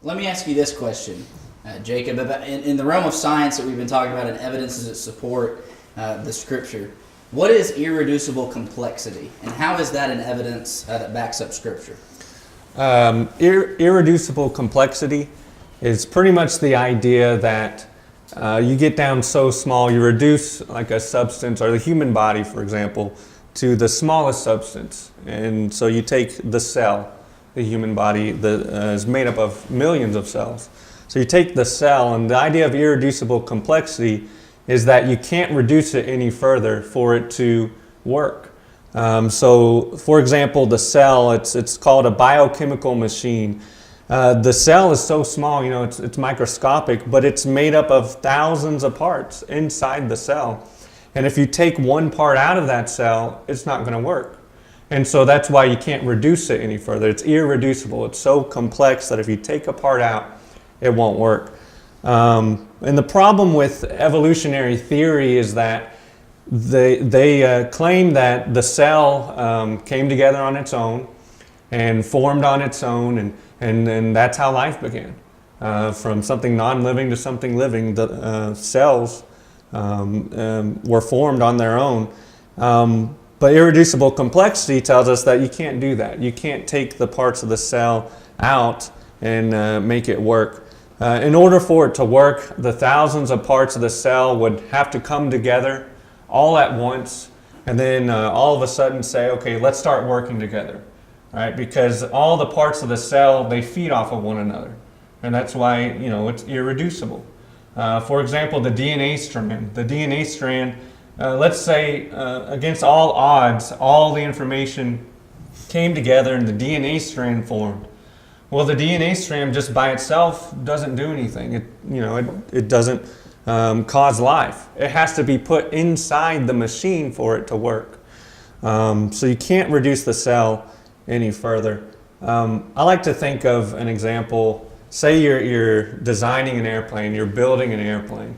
Let me ask you this question, Jacob. About, in the realm of science that we've been talking about and evidences that support the Scripture, what is irreducible complexity, and how is that an evidence that backs up Scripture? Irreducible complexity is pretty much the idea that you get down so small, you reduce like a substance, or the human body, for example, to the smallest substance. And so you take the cell, the human body that is made up of millions of cells. So you take the cell, and the idea of irreducible complexity is that you can't reduce it any further for it to work. So, for example, the cell, it's called a biochemical machine. The cell is so small, it's microscopic, but it's made up of thousands of parts inside the cell. And if you take one part out of that cell, it's not going to work. And so that's why you can't reduce it any further. It's irreducible. It's so complex that if you take a part out, it won't work. And the problem with evolutionary theory is that they claim that the cell came together on its own and formed on its own, and that's how life began. From something non-living to something living, the cells were formed on their own. But irreducible complexity tells us that you can't do that. You can't take the parts of the cell out and make it work. In order for it to work, the thousands of parts of the cell would have to come together all at once, and then all of a sudden say, okay, let's start working together. Right? Because all the parts of the cell, they feed off of one another. And that's why, it's irreducible. For example, the DNA strand. The DNA strand, let's say against all odds, all the information came together and the DNA strand formed. Well, the DNA strand just by itself doesn't do anything. It doesn't cause life. It has to be put inside the machine for it to work. So you can't reduce the cell any further. I like to think of an example. Say you're designing an airplane, you're building an airplane,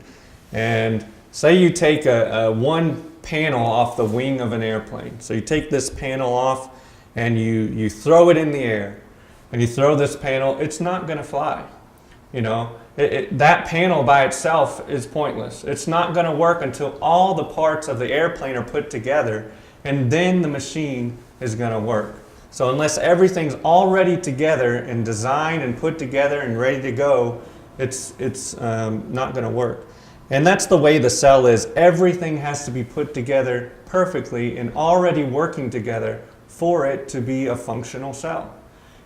and say you take a one panel off the wing of an airplane. So you take this panel off and you throw it in the air, and you throw this panel, it's not going to fly. That panel by itself is pointless. It's not going to work until all the parts of the airplane are put together, and then the machine is going to work. So unless everything's already together and designed and put together and ready to go, it's not going to work. And that's the way the cell is. Everything has to be put together perfectly and already working together for it to be a functional cell.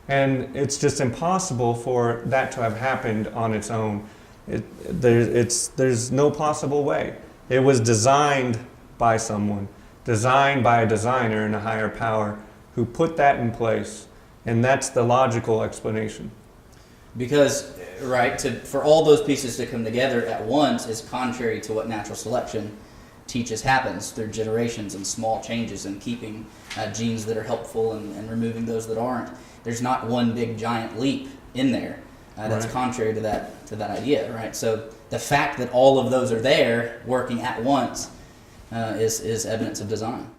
And it's just impossible for that to have happened on its own. There's no possible way. It was designed by someone, designed by a designer and a higher power who put that in place. And that's the logical explanation. Because, for all those pieces to come together at once is contrary to what natural selection teaches happens through generations and small changes and keeping genes that are helpful and removing those that aren't. There's not one big giant leap in there. That's contrary to that idea, right? So the fact that all of those are there working at once is evidence of design.